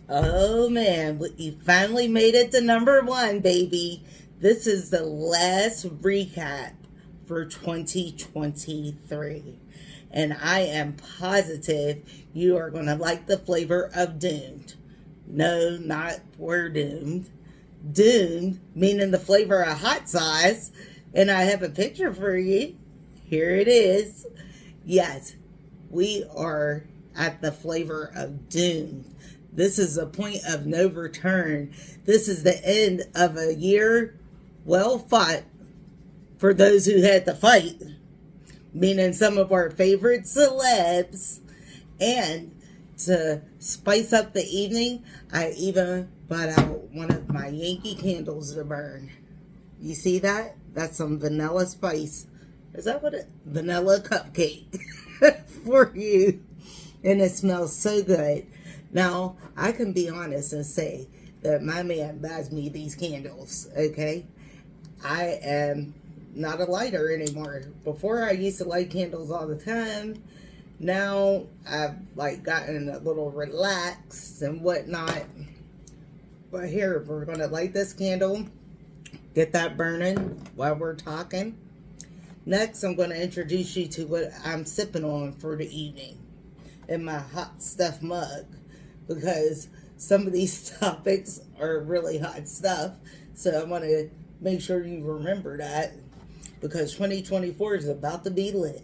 Oh man, you finally made it to number one, baby. This is the last recap for 2023. And I am positive you are going to like the flavor of doomed. No, not we're doomed. Doomed, meaning the flavor of hot sauce. And I have a picture for you. Here it is. Yes, we are at the flavor of doomed. This is a point of no return. This is the end of a year well fought for those who had to fight, meaning some of our favorite celebs. And to spice up the evening, I even brought out one of my Yankee candles to burn. You see that? That's some vanilla spice. Is that what it? Vanilla cupcake for you. And it smells so good. Now, I can be honest and say that my man buys me these candles, okay? I am not a lighter anymore. Before, I used to light candles all the time. Now, I've, gotten a little relaxed and whatnot. But here, we're going to light this candle. Get that burning while we're talking. Next, I'm going to introduce you to what I'm sipping on for the evening in my hot stuff mug, because some of these topics are really hot stuff. So I want to make sure you remember that, because 2024 is about to be lit.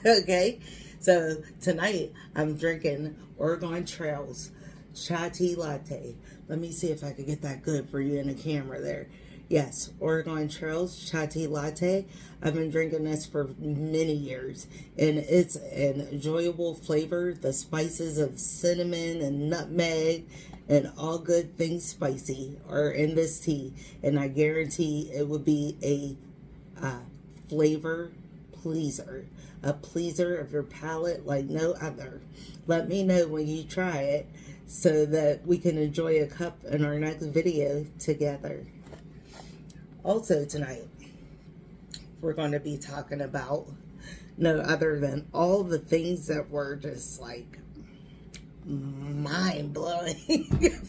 Okay, so tonight I'm drinking Oregon Trails chai tea latte. Let me see if I can get that good for you in the camera there. Yes, Oregon Trails chai tea latte. I've been drinking this for many years, and it's an enjoyable flavor. The spices of cinnamon and nutmeg and all good things spicy are in this tea, and I guarantee it would be a flavor pleaser, a pleaser of your palate like no other. Let me know when you try it so that we can enjoy a cup in our next video together. Also tonight, we're going to be talking about no other than all the things that were just mind-blowing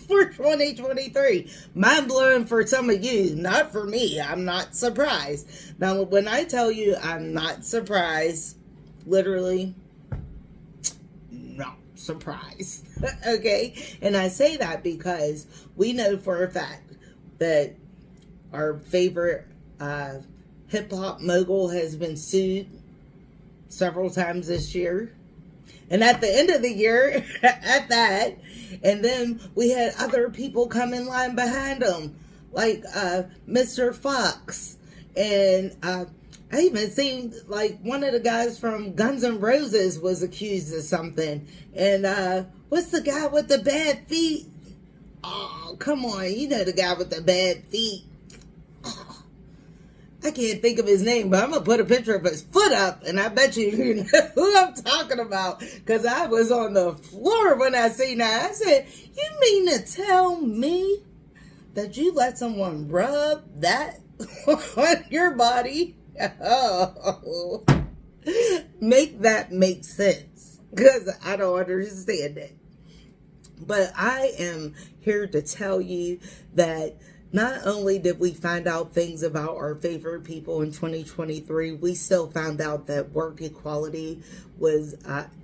for 2023. Mind-blowing for some of you, not for me. I'm not surprised. Now, when I tell you I'm not surprised, literally, not surprised. Okay? And I say that because we know for a fact that our favorite hip-hop mogul has been sued several times this year. And at the end of the year, at that, and then we had other people come in line behind him, like Mr. Fox. And I even seen one of the guys from Guns N' Roses was accused of something. And what's the guy with the bad feet? Oh, come on. You know the guy with the bad feet. I can't think of his name, but I'm going to put a picture of his foot up, and I bet you know who I'm talking about, because I was on the floor when I seen that. I said, you mean to tell me that you let someone rub that on your body? Oh, make that make sense, because I don't understand it. But I am here to tell you that not only did we find out things about our favorite people in 2023, we still found out that work equality was,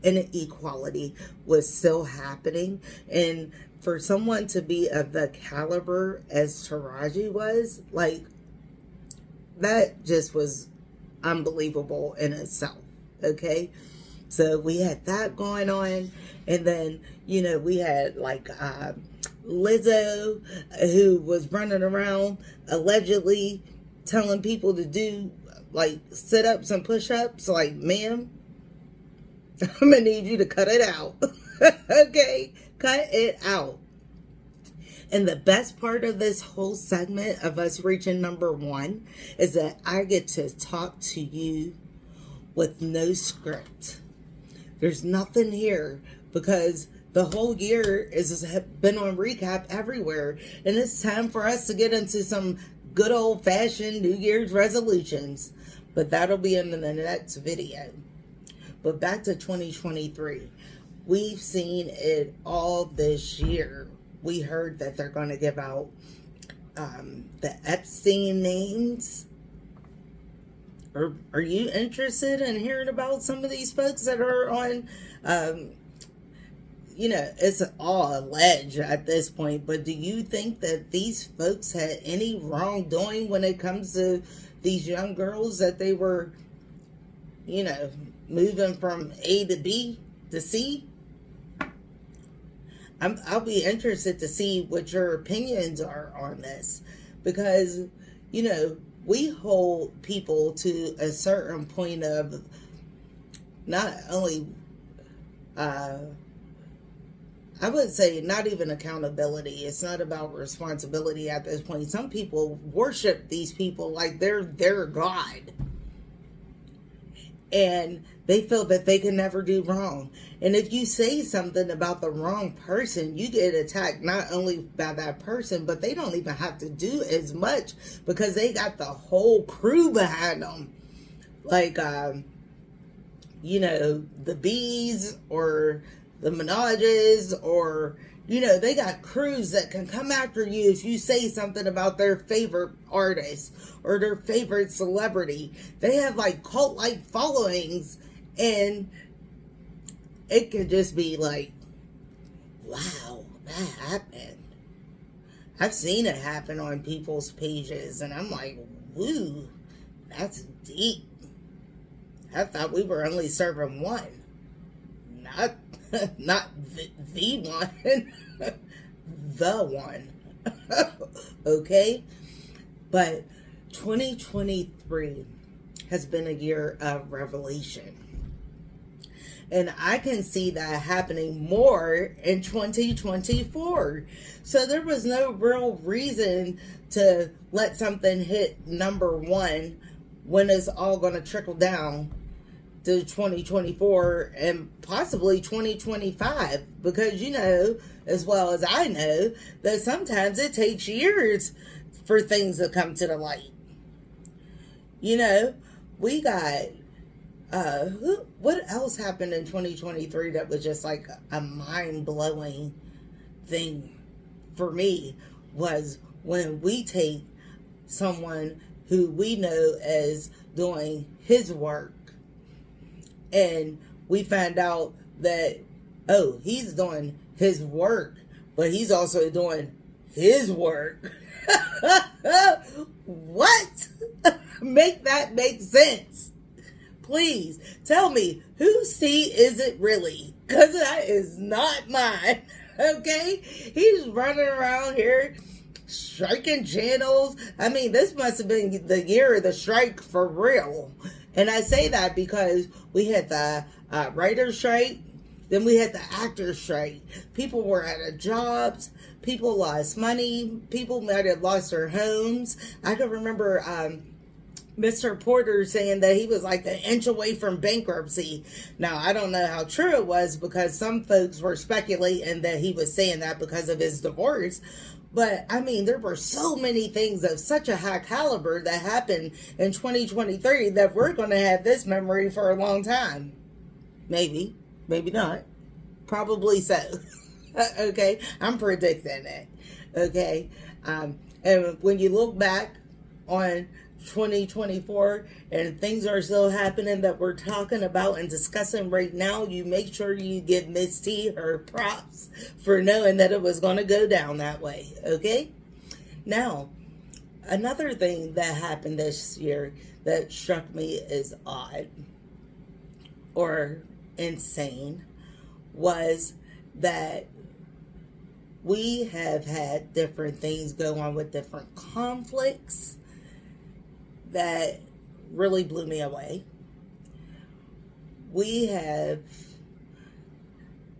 inequality was still happening. And for someone to be of the caliber as Taraji was, that just was unbelievable in itself. Okay? So we had that going on. And then, we had Lizzo, who was running around allegedly telling people to do sit-ups and push-ups. Ma'am, I'm gonna need you to cut it out. Okay, cut it out. And the best part of this whole segment of us reaching number one is that I get to talk to you with no script. There's nothing here, because the whole year has been on recap everywhere. And it's time for us to get into some good old-fashioned New Year's resolutions. But that'll be in the next video. But back to 2023. We've seen it all this year. we heard that they're going to give out the Epstein names. Are you interested in hearing about some of these folks that are on, it's all alleged at this point, but do you think that these folks had any wrongdoing when it comes to these young girls, that they were, moving from A to B to C? I'll be interested to see what your opinions are on this, because, we hold people to a certain point of not only, I would say not even accountability. It's not about responsibility at this point. Some people worship these people like they're their God. And they feel that they can never do wrong. And if you say something about the wrong person, you get attacked not only by that person, but they don't even have to do as much because they got the whole crew behind them. Like, the bees or the Menages, or, they got crews that can come after you if you say something about their favorite artist or their favorite celebrity. They have like cult-like followings, and it could just be like, wow, that happened. I've seen it happen on people's pages, and I'm like, woo, that's deep. I thought we were only serving one. Not the one. The one. Okay? But 2023 has been a year of revelation. And I can see that happening more in 2024. So there was no real reason to let something hit number one when it's all going to trickle down to 2024 and possibly 2025, because as well as I know that sometimes it takes years for things to come to the light. We got what else happened in 2023 that was just like a mind-blowing thing for me, was when we take someone who we know as doing his work, and we find out that, oh, he's doing his work, but he's also doing his work. What? Make that make sense. Please tell me, whose seat is it really? Because that is not mine. Okay? He's running around here striking channels. I mean, this must have been the year of the strike for real. And I say that because we had the writer's strike, then we had the actor's strike. People were out of jobs. People lost money. People might have lost their homes. I can remember Mr. Porter saying that he was like an inch away from bankruptcy. Now, I don't know how true it was, because some folks were speculating that he was saying that because of his divorce. But, I mean, there were so many things of such a high caliber that happened in 2023 that we're going to have this memory for a long time. Maybe. Maybe not. Probably so. Okay? I'm predicting it. Okay? And when you look back on 2024 and things are still happening that we're talking about and discussing right now, you make sure you give Myss T her props for knowing that it was going to go down that way. Okay? Now, another thing that happened this year that struck me as odd or insane was that we have had different things go on with different conflicts that really blew me away. We have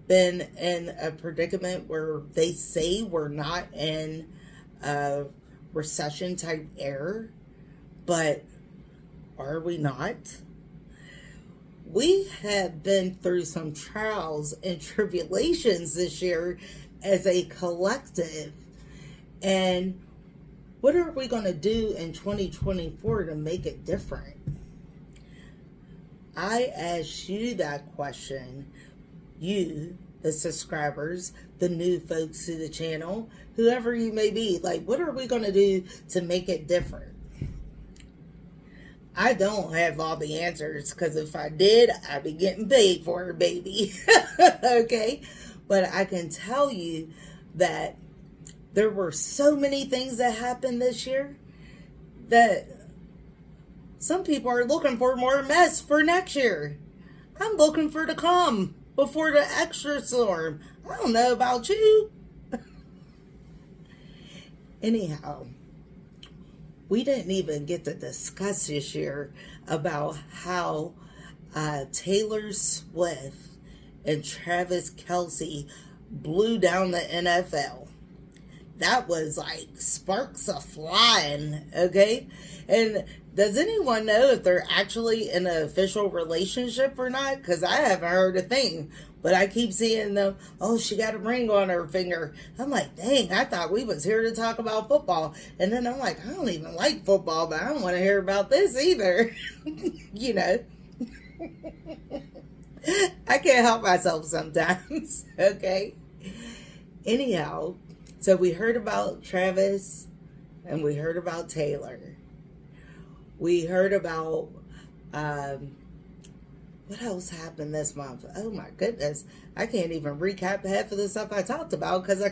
been in a predicament where they say we're not in a recession type era, but are we not? We have been through some trials and tribulations this year as a collective, and what are we going to do in 2024 to make it different? I asked you that question, you, the subscribers, the new folks to the channel, whoever you may be. Like, what are we going to do to make it different? I don't have all the answers, because if I did, I'd be getting paid for it, baby. Okay? But I can tell you that there were so many things that happened this year that some people are looking for more mess for next year. I'm looking for the calm before the extra storm. I don't know about you. Anyhow, we didn't even get to discuss this year about how Taylor Swift and Travis Kelce blew down the NFL. That was like sparks a flying, okay? And does anyone know if they're actually in an official relationship or not? Because I haven't heard a thing. But I keep seeing them, oh, she got a ring on her finger. I'm like, dang, I thought we was here to talk about football. And then I'm like, I don't even like football, but I don't want to hear about this either. You know. I can't help myself sometimes, okay? Anyhow, so we heard about Travis and we heard about Taylor. We heard about, what else happened this month? Oh my goodness. I can't even recap half of the stuff I talked about because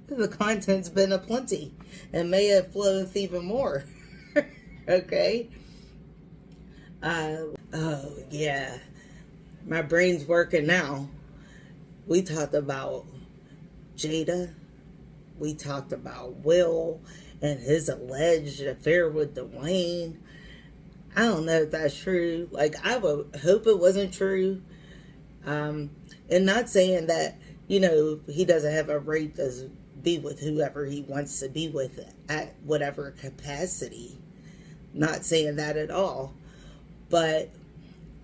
the content's been aplenty and may have flowed even more. Okay? Oh yeah. My brain's working now. We talked about Jada. We talked about Will and his alleged affair with Dwayne. I don't know if that's true. Like, I would hope it wasn't true. And not saying that, you know, he doesn't have a right to be with whoever he wants to be with at whatever capacity. Not saying that at all. But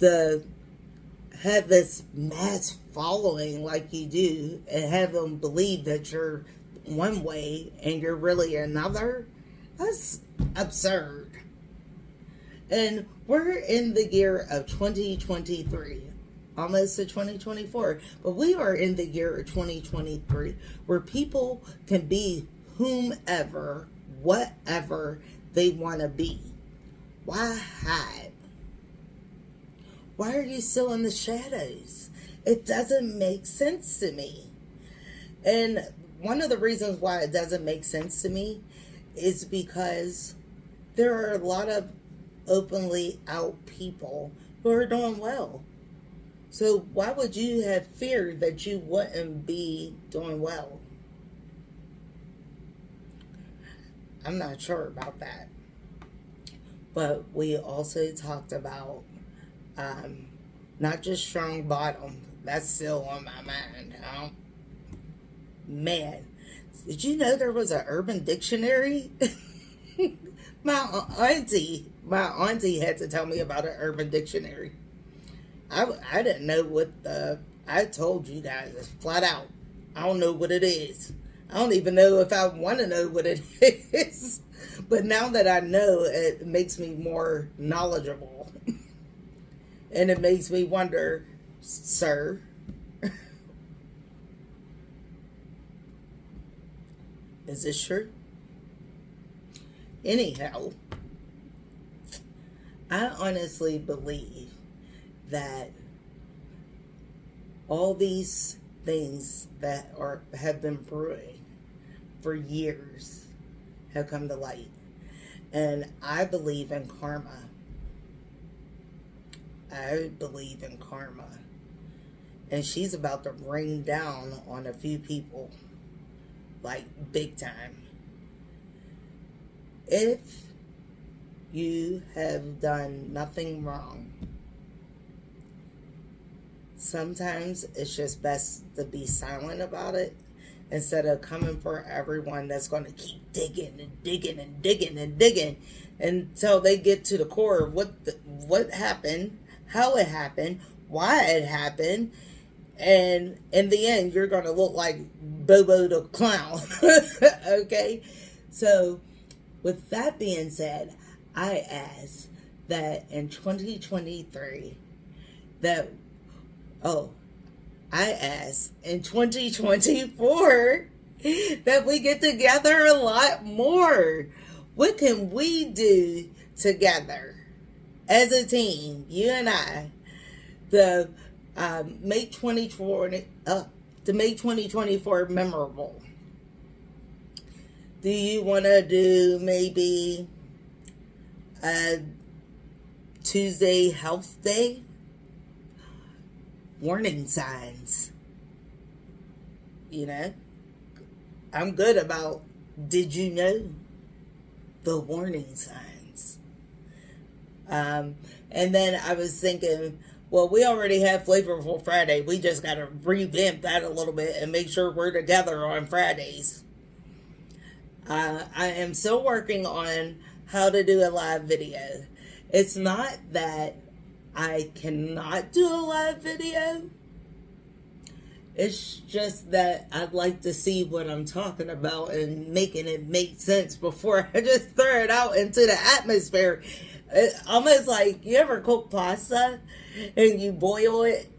have this mass following like you do and have them believe that you're one way and you're really another, that's absurd. And we're in the year of 2023, almost to 2024, but we are in the year of 2023 where people can be whomever, whatever they want to be. Why hide? Why are you still in the shadows? It doesn't make sense to me. And one of the reasons why it doesn't make sense to me is because there are a lot of openly out people who are doing well. So why would you have fear that you wouldn't be doing well? I'm not sure about that. But we also talked about not just strong bottom. That's still on my mind. Man, did you know there was an Urban Dictionary? My auntie had to tell me about an Urban Dictionary. I didn't know what I told you guys flat out. I don't know what it is. I don't even know if I want to know what it is. But now that I know, it makes me more knowledgeable. And it makes me wonder, sir, is this true? Anyhow, I honestly believe that all these things that have been brewing for years have come to light. And I believe in karma. I believe in karma. And she's about to rain down on a few people. Like, big time. If you have done nothing wrong, sometimes it's just best to be silent about it instead of coming for everyone that's going to keep digging and digging and digging and digging until they get to the core of what happened, how it happened, why it happened, and in the end, you're going to look like Bobo the Clown. Okay? So, with that being said, I ask that in 2023, I ask in 2024 that we get together a lot more. What can we do together as a team, you and I, to make 2020 to make 2024 memorable? Do you want to do maybe a Tuesday health day? Warning signs. You know, I'm good about, did you know the warning signs? And then I was thinking, well, we already have Flavorful Friday. We just got to revamp that a little bit and make sure we're together on Fridays. I am still working on how to do a live video. It's not that I cannot do a live video. It's just that I'd like to see what I'm talking about and making it make sense before I just throw it out into the atmosphere. It's almost like, you ever cook pasta and you boil it,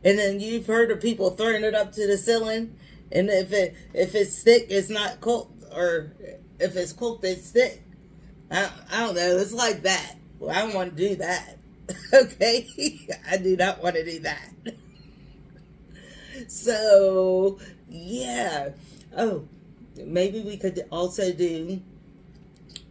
and then you've heard of people throwing it up to the ceiling, and if it's thick, it's not cooked, or if it's cooked, it's thick. I don't know. It's like that. Well, I don't want to do that. Okay? I do not want to do that. So, yeah. Oh, maybe we could also do,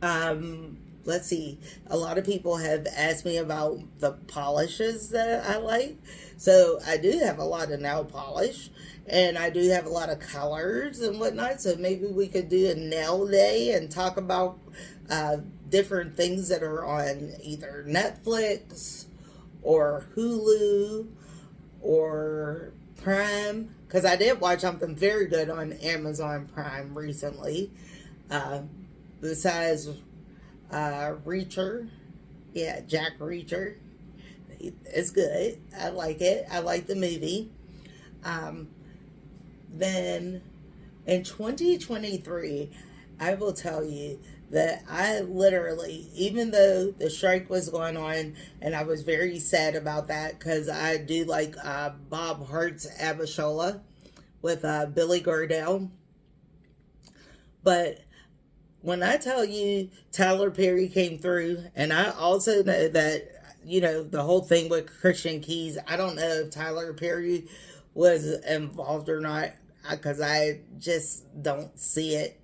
let's see. A lot of people have asked me about the polishes that I like. So, I do have a lot of nail polish, and I do have a lot of colors and whatnot. So, maybe we could do a nail day and talk about different things that are on either Netflix or Hulu or Prime, because I did watch something very good on Amazon Prime recently. Besides Reacher, yeah, Jack Reacher, it's good. I like it. I like the movie. Then in 2023, I will tell you that I literally, even though the strike was going on, and I was very sad about that, because I do like Bob Hart's Abishola with Billy Gardell. But when I tell you Tyler Perry came through, and I also know that, you know, the whole thing with Christian Keys, I don't know if Tyler Perry was involved or not, because I just don't see it.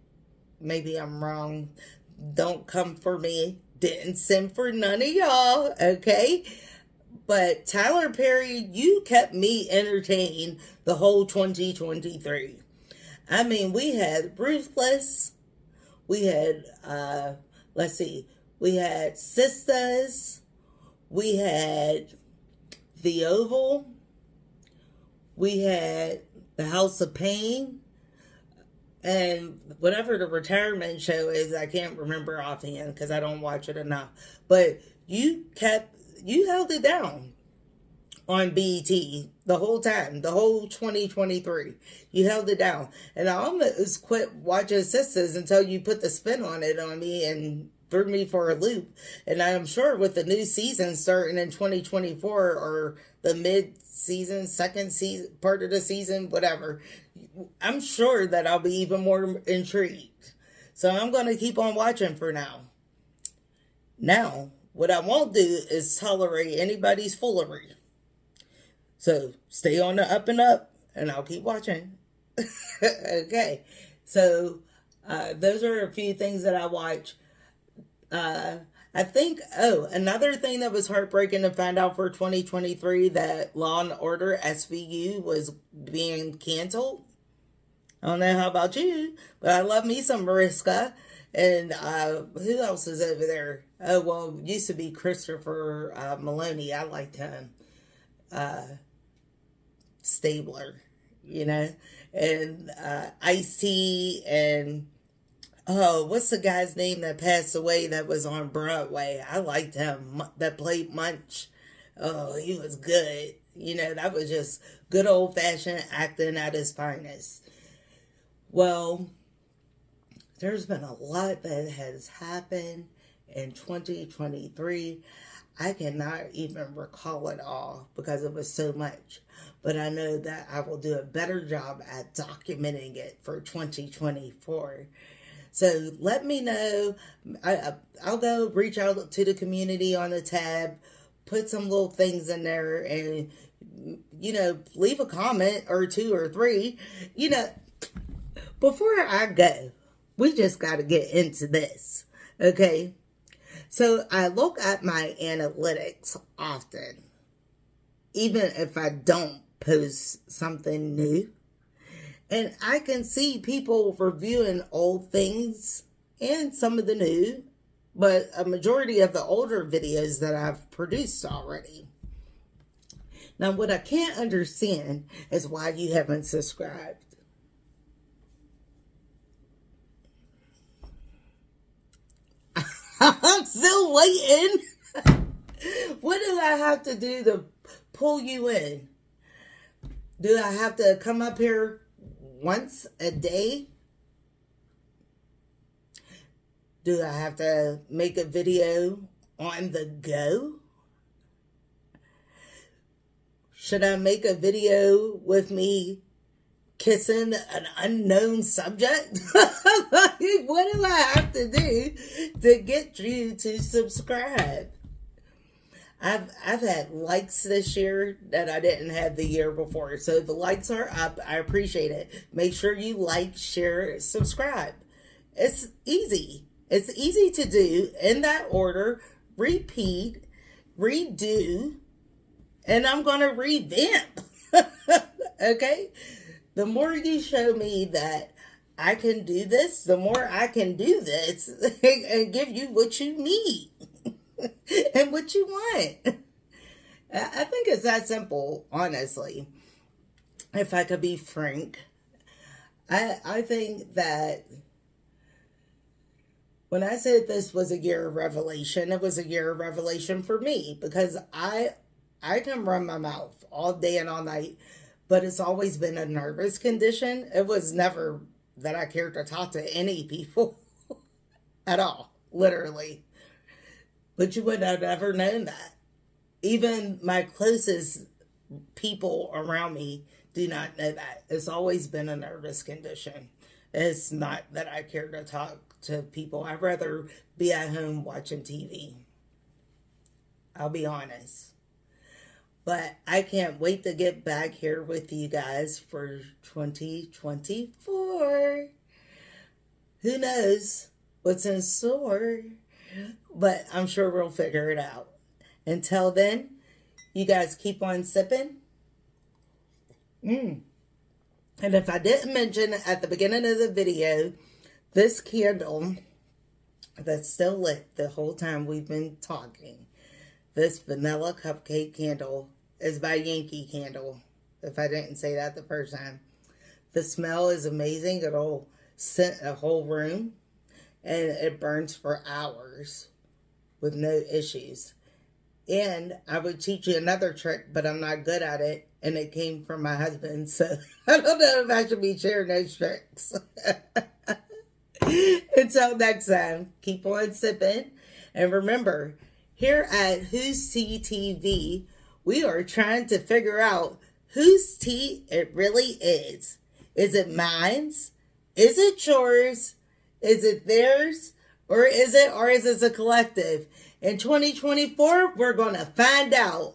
Maybe I'm wrong. Don't come for me. Didn't send for none of y'all, okay? But Tyler Perry, you kept me entertained the whole 2023. I mean, we had Ruthless. We had, let's see, we had Sisters. We had The Oval. We had The House of Pain. And whatever the retirement show is, I can't remember offhand because I don't watch it enough. But you held it down on BET the whole time, the whole 2023. You held it down. And I almost quit watching Sisters until you put the spin on it on me and threw me for a loop. And I'm sure with the new season starting in 2024, or the mid-season, second season, part of the season, whatever, I'm sure that I'll be even more intrigued. So I'm going to keep on watching for now. Now, what I won't do is tolerate anybody's foolery. So stay on the up and up, and I'll keep watching. Okay. So those are a few things that I watch. I think, another thing that was heartbreaking to find out for 2023, that Law and Order SVU was being canceled. I don't know how about you, but I love me some Mariska. And who else is over there? Oh, well, used to be Christopher Maloney. I liked him. Stabler, you know. And Ice-T, and what's the guy's name that passed away that was on Broadway? I liked him, that played Munch. Oh, he was good. You know, that was just good old-fashioned acting at his finest. Well, there's been a lot that has happened in 2023. I cannot even recall it all because it was so much. But I know that I will do a better job at documenting it for 2024. So let me know. I'll go reach out to the community on the tab, put some little things in there, and, leave a comment or two or three. Before I go, we just got to get into this. Okay. So I look at my analytics often, even if I don't post something new. And I can see people reviewing old things and some of the new, but a majority of the older videos that I've produced already. Now, what I can't understand is why you haven't subscribed. I'm still waiting. What do I have to do to pull you in? Do I have to come up here once a day? Do I have to make a video on the go? Should I make a video with me kissing an unknown subject? What do I have to do to get you to subscribe? I've had likes this year that I didn't have the year before. So the likes are up. I appreciate it. Make sure you like, share, subscribe. It's easy. It's easy to do in that order. Repeat, redo, and I'm going to revamp. Okay? The more you show me that I can do this, the more I can do this and give you what you need and what you want. I think it's that simple, honestly. If I could be frank, I think that when I said this was a year of revelation, it was a year of revelation for me because I can run my mouth all day and all night, but it's always been a nervous condition. It was never that I cared to talk to any people at all, literally. But you would have never known that. Even my closest people around me do not know that. It's always been a nervous condition. It's not that I care to talk to people. I'd rather be at home watching TV. I'll be honest. But I can't wait to get back here with you guys for 2024. Who knows what's in store? But I'm sure we'll figure it out. Until then, you guys keep on sipping. And if I didn't mention at the beginning of the video, this candle that's still lit the whole time we've been talking, this vanilla cupcake candle is by Yankee Candle, if I didn't say that the first time. The smell is amazing. It'll scent a whole room, and it burns for hours with no issues. And I would teach you another trick, but I'm not good at it, and it came from my husband, so I don't know if I should be sharing those tricks. Until next time, keep on sipping, and remember, here at Whose Tea TV, we are trying to figure out whose tea it really is. Is it mine's? Is it yours? Is it theirs? Or is it a collective? In 2024, we're going to find out.